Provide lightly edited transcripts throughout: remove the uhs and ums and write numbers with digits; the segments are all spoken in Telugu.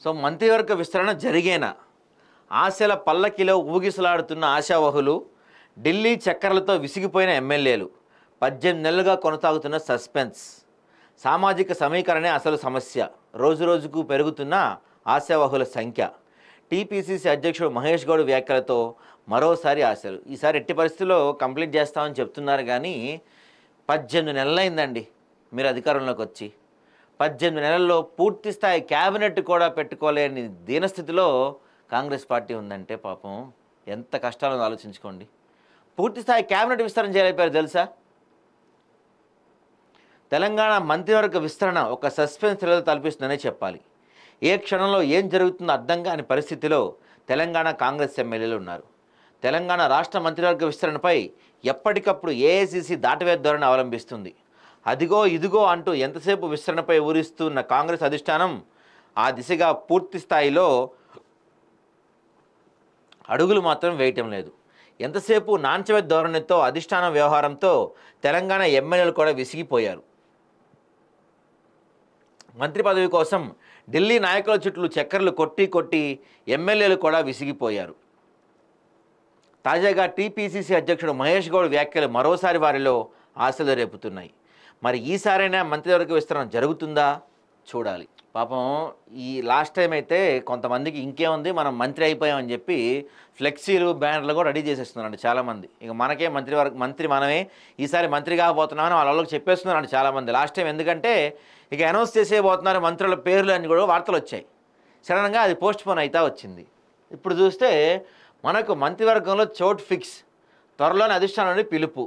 సో మంత్రివర్గ విస్తరణ జరిగేనా? ఆశల పల్లకిలో ఊగిసలాడుతున్న ఆశావహులు, ఢిల్లీ చక్కర్లతో విసిగిపోయిన ఎమ్మెల్యేలు, 18 నెలలుగా కొనసాగుతున్న సస్పెన్స్. సామాజిక సమీకరణే అసలు సమస్య. రోజురోజుకు పెరుగుతున్న ఆశావహుల సంఖ్య. టీపీసీసీ అధ్యక్షుడు మహేష్ గౌడ్ వ్యాఖ్యలతో మరోసారి ఆశలు. ఈసారి ఎట్టి పరిస్థితుల్లో కంప్లీట్ చేస్తామని చెప్తున్నారు, కానీ 18 నెలలైందండి మీరు అధికారంలోకి వచ్చి. 18 నెలల్లో పూర్తి స్థాయి క్యాబినెట్ కూడా పెట్టుకోలేని దీనస్థితిలో కాంగ్రెస్ పార్టీ ఉందంటే పాపం ఎంత కష్టాలను ఆలోచించుకోండి. పూర్తి స్థాయి క్యాబినెట్ విస్తరణ చేయలేపారు తెలుసా? తెలంగాణ మంత్రివర్గ విస్తరణ ఒక సస్పెన్స్ థ్రిల్లర్ తలపిస్తుందనే చెప్పాలి. ఏ క్షణంలో ఏం జరుగుతుందో అర్థం కాని పరిస్థితిలో తెలంగాణ కాంగ్రెస్ ఎమ్మెల్యేలు ఉన్నారు. తెలంగాణ రాష్ట్ర మంత్రివర్గ విస్తరణపై ఎప్పటికప్పుడు ఏఐసీసీ దాటవేత ధోరణి అవలంబిస్తుంది. అదిగో ఇదిగో అంటూ ఎంతసేపు విస్తరణపై ఊరిస్తున్న కాంగ్రెస్ అధిష్టానం ఆ దిశగా పూర్తి స్థాయిలో అడుగులు మాత్రం వేయటం లేదు. ఎంతసేపు నాంచవేత ధోరణితో అధిష్టానం వ్యవహారంతో తెలంగాణ ఎమ్మెల్యేలు కూడా విసిగిపోయారు. మంత్రి పదవి కోసం ఢిల్లీ నాయకుల చుట్టూ చక్కర్లు కొట్టి కొట్టి ఎమ్మెల్యేలు కూడా విసిగిపోయారు. తాజాగా టీపీసీసీ అధ్యక్షుడు మహేష్ గౌడ్ వ్యాఖ్యలు మరోసారి వారిలో ఆశలు రేపుతున్నాయి. మరి ఈసారైనా మంత్రివర్గ విస్తరణ జరుగుతుందా చూడాలి. పాపం ఈ లాస్ట్ టైం అయితే కొంతమందికి ఇంకేముంది మనం మంత్రి అయిపోయామని చెప్పి ఫ్లెక్సీలు బ్యానర్లు కూడా రెడీ చేసేస్తున్నారండి చాలామంది. ఇక మనకే మంత్రి మనమే ఈసారి మంత్రి కాకపోతున్నామని వాళ్ళకి చెప్పేస్తున్నారండి చాలామంది లాస్ట్ టైం. ఎందుకంటే ఇక అనౌన్స్ చేసేయబోతున్నారు మంత్రుల పేర్లు అని కూడా వార్తలు వచ్చాయి. సడన్గా అది పోస్ట్ పోన్ అయితే వచ్చింది. ఇప్పుడు చూస్తే మనకు మంత్రివర్గంలో చోటు ఫిక్స్. త్వరలోని అధిష్టానం నుండి పిలుపు,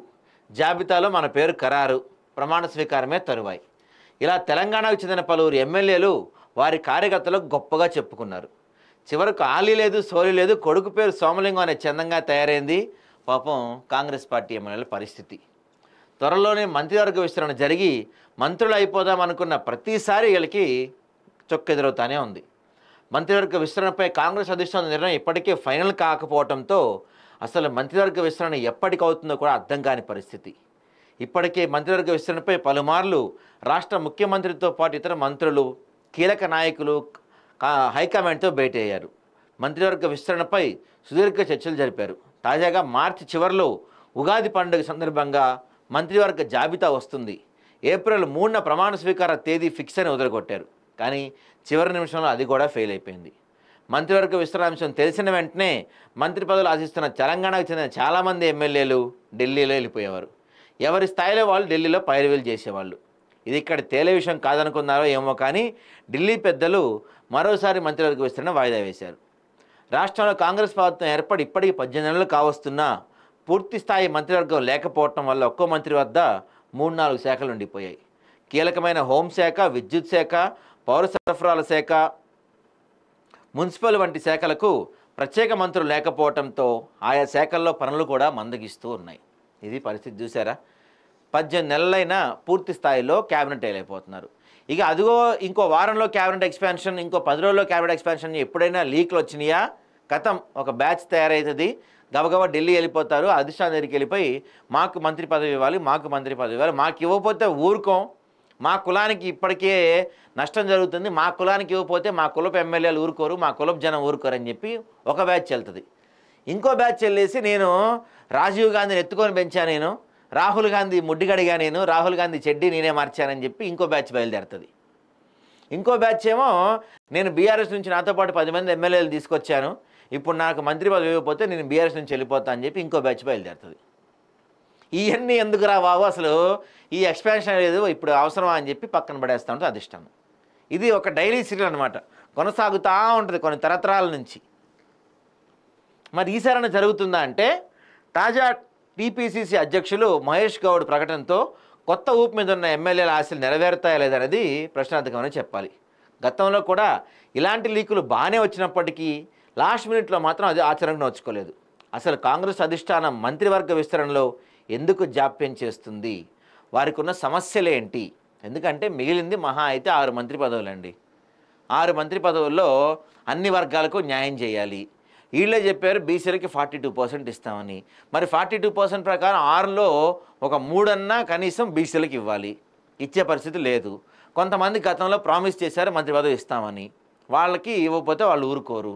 జాబితాలో మన పేరు ఖరారు, ప్రమాణ స్వీకారమే తరువాయి. ఇలా తెలంగాణకు చెందిన పలువురు ఎమ్మెల్యేలు వారి కార్యకర్తలకు గొప్పగా చెప్పుకున్నారు. చివరకు ఆలీ లేదు సోలీ లేదు, కొడుకు పేరు సోమలింగం అనే చందంగా తయారైంది పాపం కాంగ్రెస్ పార్టీ ఎమ్మెల్యేల పరిస్థితి. త్వరలోనే మంత్రివర్గ విస్తరణ జరిగి మంత్రులు అయిపోదాం అనుకున్న ప్రతిసారి వీళ్ళకి చొక్కెదురవుతానే ఉంది. మంత్రివర్గ విస్తరణపై కాంగ్రెస్ అధిష్టాన నిర్ణయం ఇప్పటికే ఫైనల్ కాకపోవడంతో అసలు మంత్రివర్గ విస్తరణ ఎప్పటికవుతుందో కూడా అర్థం కాని పరిస్థితి. ఇప్పటికే మంత్రివర్గ విస్తరణపై పలుమార్లు రాష్ట్ర ముఖ్యమంత్రితో పాటు ఇతర మంత్రులు, కీలక నాయకులు హైకమాండ్తో భేటీ అయ్యారు. మంత్రివర్గ విస్తరణపై సుదీర్ఘ చర్చలు జరిపారు. తాజాగా మార్చి చివరిలో ఉగాది పండుగ సందర్భంగా మంత్రివర్గ జాబితా వస్తుంది, ఏప్రిల్ 3న ప్రమాణ స్వీకార తేదీ ఫిక్స్ అని వదిలికొట్టారు. కానీ చివరి నిమిషంలో అది కూడా ఫెయిల్ అయిపోయింది. మంత్రివర్గ విస్తరణ అంశం తెలిసిన వెంటనే మంత్రి పదవులు ఆశిస్తున్న తెలంగాణకు చెందిన చాలామంది ఎమ్మెల్యేలు ఢిల్లీలో వెళ్ళిపోయేవారు. ఎవరి స్థాయిలో వాళ్ళు ఢిల్లీలో పైరువేలు చేసేవాళ్ళు. ఇది ఇక్కడ తేలే విషయం కాదనుకున్నారో ఏమో, కానీ ఢిల్లీ పెద్దలు మరోసారి మంత్రివర్గ విస్తరణ వాయిదా వేశారు. రాష్ట్రంలో కాంగ్రెస్ ప్రభుత్వం ఏర్పడి ఇప్పటికీ 18 నెలలు కావస్తున్నా పూర్తి స్థాయి మంత్రివర్గం లేకపోవటం వల్ల ఒక్కో మంత్రి వద్ద 3-4 శాఖలు ఉండిపోయాయి. కీలకమైన హోంశాఖ, విద్యుత్ శాఖ, పౌర సరఫరాల శాఖ, మున్సిపల్ వంటి శాఖలకు ప్రత్యేక మంత్రులు లేకపోవడంతో ఆయా శాఖల్లో పనులు కూడా మందగిస్తూ ఉన్నాయి. ఇది పరిస్థితి చూసారా? 18 నెలలైనా పూర్తి స్థాయిలో క్యాబినెట్ వేయలేకపోతున్నారు. ఇక అదిగో ఇంకో వారంలో క్యాబినెట్ ఎక్స్పాన్షన్, ఇంకో 10 రోజుల్లో క్యాబినెట్ ఎక్స్పాన్షన్ ఎప్పుడైనా లీక్లు వచ్చినాయా? కథం ఒక బ్యాచ్ తయారవుతుంది, గబగబా ఢిల్లీ వెళ్ళిపోతారు, అధిష్టానం దగ్గరికి వెళ్ళిపోయి మాకు మంత్రి పదవి ఇవ్వాలి, మాకు మంత్రి పదవి ఇవ్వాలి, మాకు ఇవ్వకపోతే ఊరుకోం, మా కులానికి ఇప్పటికే నష్టం జరుగుతుంది, మా కులానికి ఇవ్వకపోతే మా కులపు ఎమ్మెల్యేలు ఊరుకోరు, మా కులపు జనం ఊరుకోరు అని చెప్పి ఒక బ్యాచ్ వెళ్తుంది. ఇంకో బ్యాచ్ వెళ్ళేసి నేను రాజీవ్ గాంధీని ఎత్తుకొని పెంచా, నేను రాహుల్ గాంధీ ముడ్డిగడిగా, నేను రాహుల్ గాంధీ చెడ్డీ నేనే మార్చానని చెప్పి ఇంకో బ్యాచ్ బయలుదేరుతుంది. ఇంకో బ్యాచ్ ఏమో నేను బీఆర్ఎస్ నుంచి నాతో పాటు 10 మంది ఎమ్మెల్యేలు తీసుకొచ్చాను, ఇప్పుడు నాకు మంత్రి పదవి ఇవ్వకపోతే నేను బీఆర్ఎస్ నుంచి వెళ్ళిపోతా అని చెప్పి ఇంకో బ్యాచ్ బయలుదేరుతుంది. ఇవన్నీ ఎందుకురా బాబు, అసలు ఈ ఎక్స్పాన్షన్ లేదు, ఇప్పుడు అవసరమా అని చెప్పి పక్కన పడేస్తూ ఉంటుంది అధిష్టానం. ఇది ఒక డైలీ సీరియల్ అనమాట, కొనసాగుతూ ఉంటుంది కొన్ని తరతరాల నుంచి. మరి ఈసారైనా జరుగుతుందా అంటే తాజా టీపీసీసీ అధ్యక్షులు మహేష్ గౌడ్ ప్రకటనతో కొత్త ఊపు మీద ఉన్న ఎమ్మెల్యేల ఆశలు నెరవేరుతాయా లేదనేది ప్రశ్నార్థకమని చెప్పాలి. గతంలో కూడా ఇలాంటి లీకులు బాగానే వచ్చినప్పటికీ లాస్ట్ మినిట్లో మాత్రం అది ఆచరణకు నోచుకోలేదు. అసలు కాంగ్రెస్ అధిష్టానం మంత్రివర్గ విస్తరణలో ఎందుకు జాప్యం చేస్తుంది? వారికి ఉన్న సమస్యలేంటి? ఎందుకంటే మిగిలింది మహా అయితే 6 మంత్రి పదవులండి. 6 మంత్రి పదవుల్లో అన్ని వర్గాలకు న్యాయం చేయాలి. వీళ్ళే చెప్పారు బీసీలకి 42% ఇస్తామని. మరి 42% ప్రకారం 6లో ఒక 3 అన్నా కనీసం బీసీలకు ఇవ్వాలి. ఇచ్చే పరిస్థితి లేదు. కొంతమంది గతంలో ప్రామిస్ చేశారు మంత్రి పదవి ఇస్తామని, వాళ్ళకి ఇవ్వకపోతే వాళ్ళు ఊరుకోరు,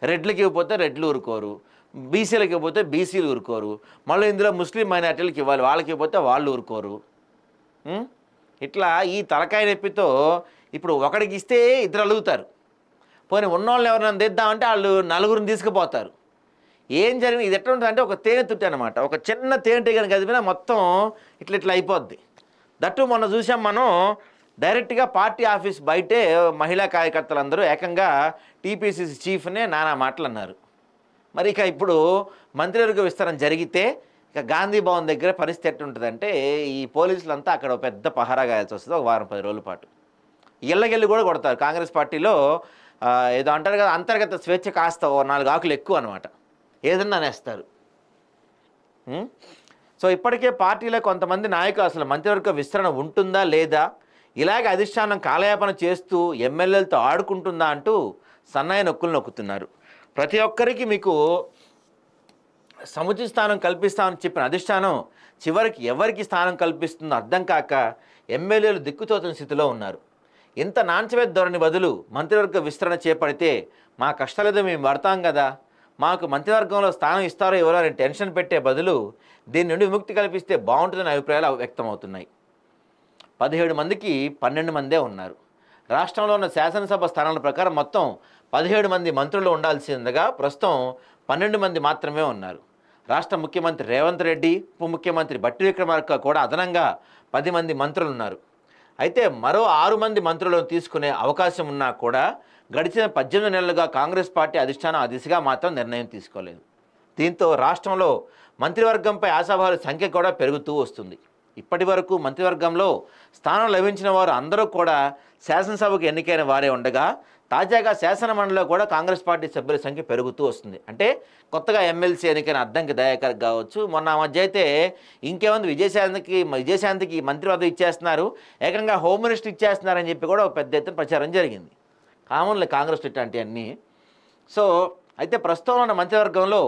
రెడ్లకి ఇవ్వకపోతే రెడ్లు ఊరుకోరు, బీసీలకు ఇవ్వకపోతే బీసీలు ఊరుకోరు, మళ్ళీ ఇందులో ముస్లిం మైనార్టీలకు ఇవ్వాలి, వాళ్ళకి ఇవ్వకపోతే వాళ్ళు ఊరుకోరు. ఇట్లా ఈ తలకాయ నొప్పితో ఇప్పుడు ఒకడికి ఇస్తే ఇద్దరు అలుగుతారు, పోనీ ఉన్నోళ్ళని ఎవరైనా తెద్దామంటే వాళ్ళు నలుగురిని తీసుకుపోతారు. ఏం జరిగింది? ఇది ఎట్లా ఉంటుంది అంటే ఒక తేనె తుట్టి అనమాట. ఒక చిన్న తేనెటీగని కదిపినా మొత్తం ఇట్లా అయిపోద్ది. దట్టు మొన్న చూసాం మనం, డైరెక్ట్గా పార్టీ ఆఫీస్ బయటే మహిళా కార్యకర్తలందరూ ఏకంగా టీపీసీసీ చీఫ్నే నానా మాటలు అన్నారు. మరి ఇక ఇప్పుడు మంత్రివర్గ విస్తరణ జరిగితే ఇక గాంధీ భవన్ దగ్గర పరిస్థితి ఎట్లుంటుందంటే ఈ పోలీసులంతా అక్కడ పెద్ద పహారా గాయాల్సి వస్తుంది ఒక వారం 10 రోజుల పాటు. ఇళ్ళకెళ్ళి కూడా కొడతారు. కాంగ్రెస్ పార్టీలో ఏదో అంటారు కదా, అంతర్గత స్వేచ్ఛ కాస్త 4 ఆకులు ఎక్కువ అనమాట, ఏదన్నా అనేస్తారు. సో ఇప్పటికే పార్టీలో కొంతమంది నాయకులు అసలు మంత్రివర్గ విస్తరణ ఉంటుందా లేదా, ఇలాగే అధిష్టానం కాలయాపన చేస్తూ ఎమ్మెల్యేలతో ఆడుకుంటుందా అంటూ సన్నాయి నొక్కులు నొక్కుతున్నారు. ప్రతి ఒక్కరికి మీకు సముచిత స్థానం కల్పిస్తామని చెప్పిన అధిష్టానం చివరికి ఎవరికి స్థానం కల్పిస్తుందో అర్థం కాక ఎమ్మెల్యేలు దిక్కుతోచని స్థితిలో ఉన్నారు. ఇంత నాంచవేత ధోరణి బదులు మంత్రివర్గ విస్తరణ చేపడితే మా కష్టాలేదో మేము పడతాం కదా, మాకు మంత్రివర్గంలో స్థానం ఇస్తారో ఎవరో అని టెన్షన్ పెట్టే బదులు దీని నుండి విముక్తి కల్పిస్తే బాగుంటుందని అభిప్రాయాలు వ్యక్తమవుతున్నాయి. 17 మందికి 12 మందే ఉన్నారు. రాష్ట్రంలో ఉన్న శాసనసభ స్థానాల ప్రకారం మొత్తం 17 మంది మంత్రులు ఉండాల్సిందిగా ప్రస్తుతం 12 మంది మాత్రమే ఉన్నారు. రాష్ట్ర ముఖ్యమంత్రి రేవంత్ రెడ్డి, ఉప ముఖ్యమంత్రి బట్టి విక్రమార్క కూడా అదనంగా 10 మంది మంత్రులు ఉన్నారు. అయితే మరో 6 మంది మంత్రులను తీసుకునే అవకాశం ఉన్నా కూడా గడిచిన 18 నెలలుగా కాంగ్రెస్ పార్టీ అధిష్టానం ఆ దిశగా మాత్రం నిర్ణయం తీసుకోలేదు. దీంతో రాష్ట్రంలో మంత్రివర్గంపై ఆశాభావాల సంఖ్య కూడా పెరుగుతూ వస్తుంది. ఇప్పటి వరకు మంత్రివర్గంలో స్థానం లభించిన వారు అందరూ కూడా శాసనసభకు ఎన్నికైన వారే ఉండగా తాజాగా శాసనమండలిలో కూడా కాంగ్రెస్ పార్టీ సభ్యుల సంఖ్య పెరుగుతూ వస్తుంది. అంటే కొత్తగా ఎమ్మెల్సీ ఎన్నికైన అద్దంకి దయాకర్ కావచ్చు, మొన్న మధ్య అయితే ఇంకేముంది విజయశాంతికి మంత్రి పదవి ఇచ్చేస్తున్నారు, ఏకంగా హోమ్ మినిస్టర్ ఇచ్చేస్తున్నారని చెప్పి కూడా ఒక పెద్ద ఎత్తున ప్రచారం జరిగింది. కామన్లీ కాంగ్రెస్ ఇట్లాంటి అన్నీ. సో అయితే ప్రస్తుతం ఉన్న మంత్రివర్గంలో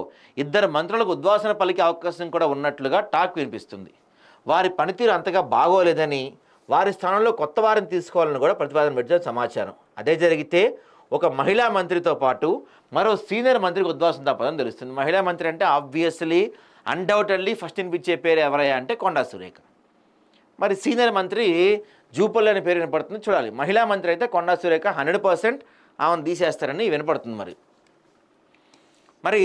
2 మంత్రులకు ఉద్వాసన పలికే అవకాశం కూడా ఉన్నట్లుగా టాక్ వినిపిస్తుంది. వారి పనితీరు అంతగా బాగోలేదని, వారి స్థానంలో కొత్త వారిని తీసుకోవాలని కూడా ప్రతిపాదన పెట్టిన సమాచారం. అదే జరిగితే ఒక మహిళా మంత్రితో పాటు మరో సీనియర్ మంత్రికి ఉద్వాసన తప్పదని తెలుస్తుంది. మహిళా మంత్రి అంటే ఆబ్వియస్లీ అన్డౌటెడ్లీ ఫస్ట్ వినిపించే పేరు ఎవరయ్యా అంటే కొండా సురేఖ. మరి సీనియర్ మంత్రి జూపల్లి అనే పేరు వినపడుతుంది, చూడాలి. మహిళా మంత్రి అయితే కొండా సురేఖ 100% ఆమెను తీసేస్తారని వినపడుతుంది. మరి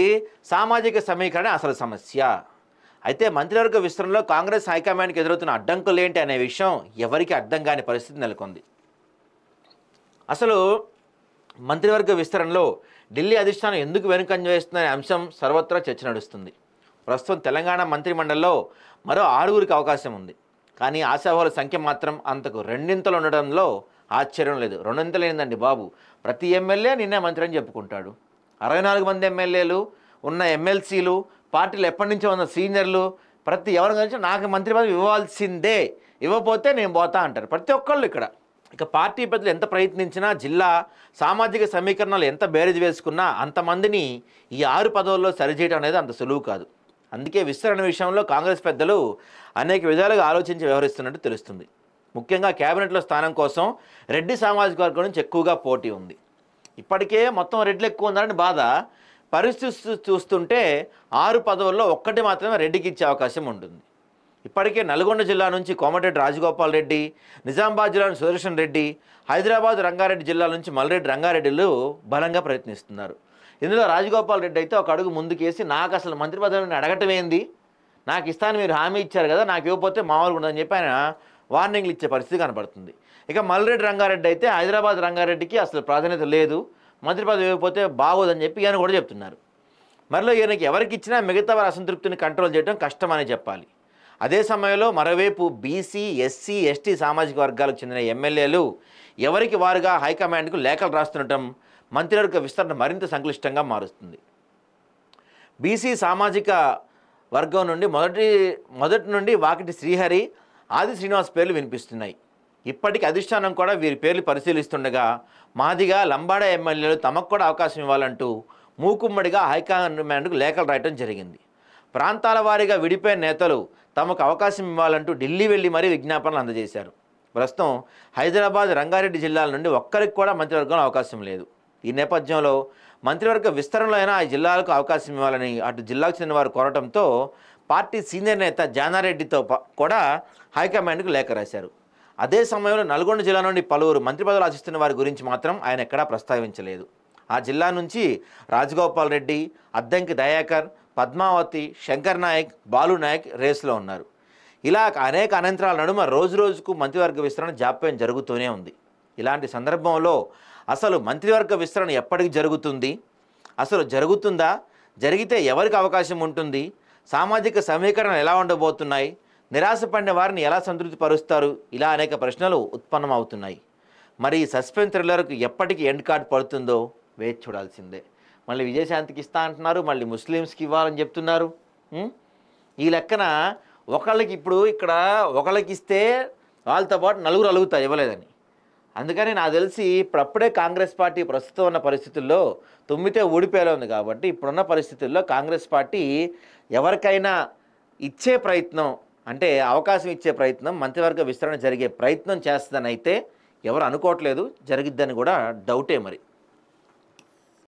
సామాజిక సమీకరణ అసలు సమస్య. అయితే మంత్రివర్గ విస్తరణలో కాంగ్రెస్ హైకమాండ్కి ఎదురవుతున్న అడ్డంకులు ఏంటి అనే విషయం ఎవరికి అర్థం కాని పరిస్థితి నెలకొంది. అసలు మంత్రివర్గ విస్తరణలో ఢిల్లీ అధిష్టానం ఎందుకు వెనుకంజ వేస్తుందనే అంశం సర్వత్రా చర్చ నడుస్తుంది. ప్రస్తుతం తెలంగాణ మంత్రిమండలిలో మరో 6గురికి అవకాశం ఉంది. కానీ ఆశావాహుల సంఖ్య మాత్రం అంతకు 2 ఉండడంలో ఆశ్చర్యం లేదు. 2 ఏందండి బాబు, ప్రతి ఎమ్మెల్యే నిన్నే మంత్రి అని చెప్పుకుంటాడు. 64 మంది ఎమ్మెల్యేలు ఉన్న ఎమ్మెల్సీలు, పార్టీలు ఎప్పటి నుంచో ఉన్న సీనియర్లు, ప్రతి ఎవరి గురించి నాకు మంత్రి పదవి ఇవ్వాల్సిందే, ఇవ్వకపోతే నేను పోతా అంటారు ప్రతి ఒక్కళ్ళు ఇక్కడ. ఇక పార్టీ పెద్దలు ఎంత ప్రయత్నించినా, జిల్లా సామాజిక సమీకరణాలు ఎంత బేరేజ్ వేసుకున్నా అంతమందిని ఈ 6 పదవుల్లో సరిచేయడం అనేది అంత సులువు కాదు. అందుకే విస్తరణ విషయంలో కాంగ్రెస్ పెద్దలు అనేక విధాలుగా ఆలోచించి వ్యవహరిస్తున్నట్టు తెలుస్తుంది. ముఖ్యంగా కేబినెట్లో స్థానం కోసం రెడ్డి సామాజిక వర్గం నుంచి ఎక్కువగా పోటీ ఉంది. ఇప్పటికే మొత్తం రెడ్లు ఎక్కువ ఉందని బాధ. పరిస్థితి చూస్తుంటే 6 పదవుల్లో 1 మాత్రమే రెడ్డికి ఇచ్చే అవకాశం ఉంటుంది. ఇప్పటికే నల్గొండ జిల్లా నుంచి కోమటిరెడ్డి రాజగోపాల్ రెడ్డి, నిజామాబాద్ జిల్లా నుంచి సుదర్శన్ రెడ్డి, హైదరాబాద్ రంగారెడ్డి జిల్లా నుంచి మల్రెడ్డి రంగారెడ్డిలు బలంగా ప్రయత్నిస్తున్నారు. ఇందులో రాజగోపాల్ రెడ్డి అయితే ఒక అడుగు ముందుకేసి నాకు అసలు మంత్రి పదవిని అడగటం ఏంది, నాకు ఇస్తాను మీరు హామీ ఇచ్చారు కదా, నాకు ఇవ్వకపోతే మామూలుగా ఉండదని చెప్పి ఆయన వార్నింగ్లు ఇచ్చే పరిస్థితి కనబడుతుంది. ఇక మల్రెడ్డి రంగారెడ్డి అయితే హైదరాబాద్ రంగారెడ్డికి అసలు ప్రాధాన్యత లేదు, మంత్రి పదవి ఇవ్వకపోతే బాగోదని చెప్పి ఈయన కూడా చెప్తున్నారు. మరిలో ఈయనకి ఎవరికి ఇచ్చినా మిగతా వారి అసంతృప్తిని కంట్రోల్ చేయడం కష్టమని చెప్పాలి. అదే సమయంలో మరోవైపు బీసీ, ఎస్సీ, ఎస్టీ సామాజిక వర్గాలకు చెందిన ఎమ్మెల్యేలు ఎవరికి వారుగా హైకమాండ్కు లేఖలు రాస్తుండటం మంత్రివర్గ విస్తరణ మరింత సంక్లిష్టంగా మారుస్తుంది. బీసీ సామాజిక వర్గం నుండి మొదటి నుండి వాకిటి శ్రీహరి, ఆది శ్రీనివాస్ పేర్లు వినిపిస్తున్నాయి. ఇప్పటికీ అధిష్టానం కూడా వీరి పేర్లు పరిశీలిస్తుండగా మాదిగా, లంబాడ ఎమ్మెల్యేలు తమకు కూడా అవకాశం ఇవ్వాలంటూ మూకుమ్మడిగా హైకమాండ్కు లేఖలు రాయటం జరిగింది. ప్రాంతాల వారీగా విడిపోయిన నేతలు తమకు అవకాశం ఇవ్వాలంటూ ఢిల్లీ వెళ్ళి మరీ విజ్ఞాపనలు అందజేశారు. ప్రస్తుతం హైదరాబాద్, రంగారెడ్డి జిల్లాల నుండి ఒక్కరికి కూడా మంత్రివర్గంలో అవకాశం లేదు. ఈ నేపథ్యంలో మంత్రివర్గ విస్తరణలో అయినా ఆ జిల్లాలకు అవకాశం ఇవ్వాలని అటు జిల్లాకు చెందిన వారు కోరటంతో పార్టీ సీనియర్ నేత జానారెడ్డితో కూడా హైకమాండ్కు లేఖ రాశారు. అదే సమయంలో నల్గొండ జిల్లా నుండి పలువురు మంత్రి పదవులు ఆశిస్తున్న వారి గురించి మాత్రం ఆయన ఎక్కడా ప్రస్తావించలేదు. ఆ జిల్లా నుంచి రాజగోపాల్ రెడ్డి, అద్దంకి దయాకర్, పద్మావతి, శంకర్ నాయక్, బాలు నాయక్ రేసులో ఉన్నారు. ఇలా అనేక అనంతరాల నడుమ రోజు రోజుకు మంత్రివర్గ విస్తరణ జాప్యం జరుగుతూనే ఉంది. ఇలాంటి సందర్భంలో అసలు మంత్రివర్గ విస్తరణ ఎప్పటికి జరుగుతుంది, అసలు జరుగుతుందా, జరిగితే ఎవరికి అవకాశం ఉంటుంది, సామాజిక సమీకరణలు ఎలా ఉండబోతున్నాయి, నిరాశపడిన వారిని ఎలా సంతృప్తి పరుస్తారు, ఇలా అనేక ప్రశ్నలు ఉత్పన్నమవుతున్నాయి. మరి ఈ సస్పెన్స్ థ్రిల్లర్కు ఎప్పటికి ఎండ్ కార్డ్ పడుతుందో వేచి చూడాల్సిందే. మళ్ళీ విజయశాంతికి ఇస్తా అంటున్నారు, మళ్ళీ ముస్లిమ్స్కి ఇవ్వాలని చెప్తున్నారు. ఈ లెక్కన ఒకళ్ళకి ఇప్పుడు ఇక్కడ ఒకళ్ళకి ఇస్తే వాళ్ళతో పాటు నలుగురు అలుగుతారు ఇవ్వలేదని. అందుకని నాకు తెలిసి ఇప్పుడప్పుడే కాంగ్రెస్ పార్టీ ప్రస్తుతం ఉన్న పరిస్థితుల్లో తుమ్మితే ఊడిపోయేలా ఉంది. కాబట్టి ఇప్పుడున్న పరిస్థితుల్లో కాంగ్రెస్ పార్టీ ఎవరికైనా ఇచ్చే ప్రయత్నం, అంటే అవకాశం ఇచ్చే ప్రయత్నం, మంత్రివర్గ విస్తరణ జరిగే ప్రయత్నం చేస్తుందని అయితే ఎవరు అనుకోవట్లేదు. జరిగిద్దని కూడా డౌటే మరి.